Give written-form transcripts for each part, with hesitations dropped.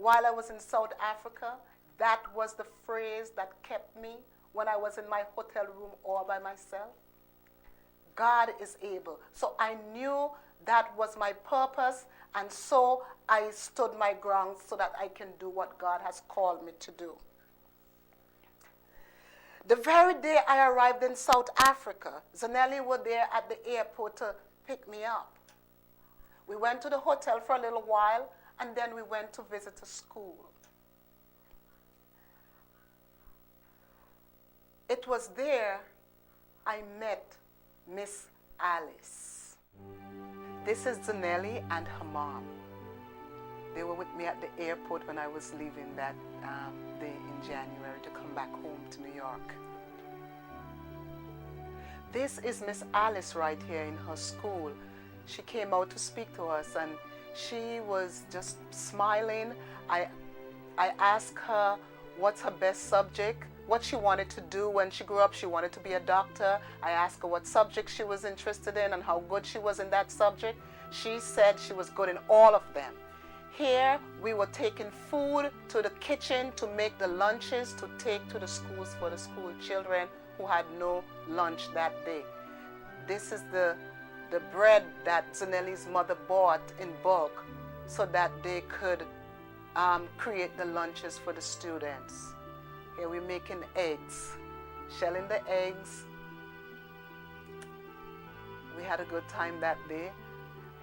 while I was in South Africa, that was the phrase that kept me when I was in my hotel room all by myself. God is able. So I knew that was my purpose, and so I stood my ground so that I can do what God has called me to do. The very day I arrived in South Africa, Zanelli was there at the airport to pick me up. We went to the hotel for a little while, and then we went to visit a school. It was there I met Miss Alice. This is Zanelli and her mom. They were with me at the airport when I was leaving that day in January to come back home to New York. This is Miss Alice right here in her school. She came out to speak to us, and she was just smiling. I asked her what's her best subject, what she wanted to do when she grew up. She wanted to be a doctor. I asked her what subject she was interested in and how good she was in that subject. She said she was good in all of them. Here, we were taking food to the kitchen to make the lunches to take to the schools for the school children who had no lunch that day. This is the bread that Zanelli's mother bought in bulk so that they could create the lunches for the students. Here we're making eggs, shelling the eggs. We had a good time that day.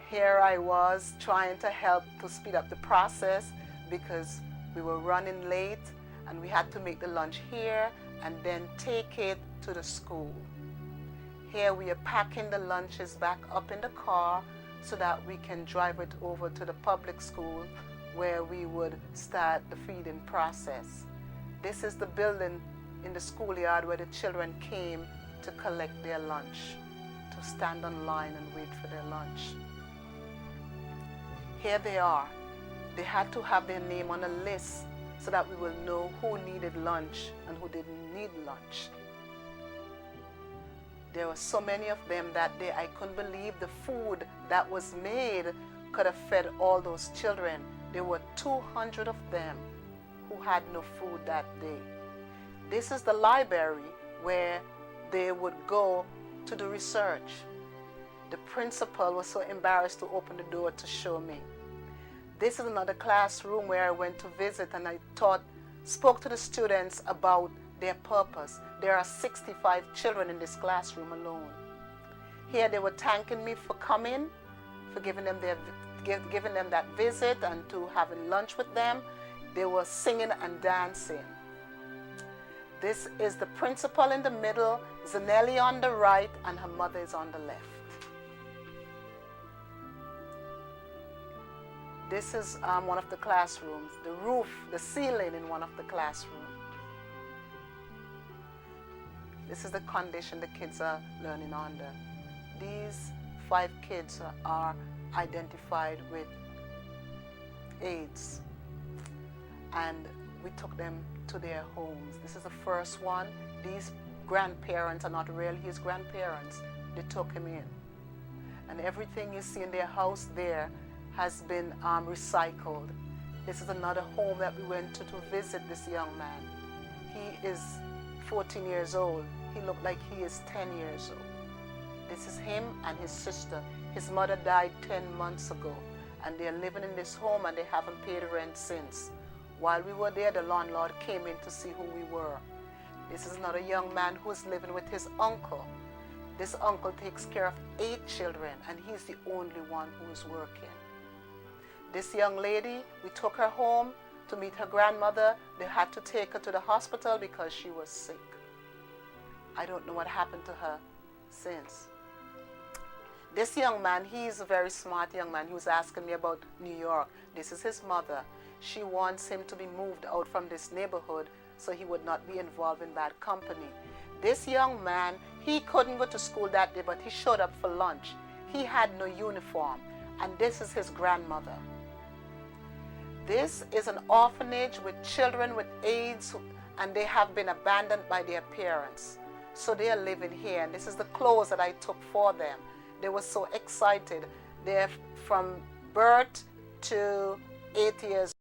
Here I was trying to help to speed up the process because we were running late, and we had to make the lunch here and then take it to the school. Here we are packing the lunches back up in the car so that we can drive it over to the public school where we would start the feeding process. This is the building in the schoolyard where the children came to collect their lunch, to stand on line and wait for their lunch. Here they are. They had to have their name on a list so that we will know who needed lunch and who didn't need lunch. There were so many of them that day. I couldn't believe the food that was made could have fed all those children. There were 200 of them who had no food that day. This is the library where they would go to do research. The principal was so embarrassed to open the door to show me. This is another classroom where I went to visit, and I spoke to the students about their purpose. There are 65 children in this classroom alone. Here they were thanking me for coming, for giving them that visit and to having lunch with them. They were singing and dancing. This is the principal in the middle, Zanelli on the right, and her mother is on the left. This is one of the classrooms, the roof, the ceiling in one of the classrooms. This is the condition the kids are learning under. These 5 kids are identified with AIDS, and we took them to their homes. This is the first one. These grandparents are not really his grandparents. They took him in. And everything you see in their house there has been recycled. This is another home that we went to visit this young man. He is 14 years old. He looked like he is 10 years old. This is him and his sister. His mother died 10 months ago, and they're living in this home, and they haven't paid rent since. While we were there, the landlord came in to see who we were. This is another young man who's living with his uncle. This uncle takes care of 8 children, and he's the only one who is working. This young lady, we took her home to meet her grandmother. They had to take her to the hospital because she was sick. I don't know what happened to her since. This young man, he's a very smart young man. He was asking me about New York. This is his mother. She wants him to be moved out from this neighborhood so he would not be involved in bad company. This young man, he couldn't go to school that day, but he showed up for lunch. He had no uniform, and this is his grandmother. This is an orphanage with children with AIDS, and they have been abandoned by their parents. So they are living here, and this is the clothes that I took for them. They were so excited. They're from birth to 8 years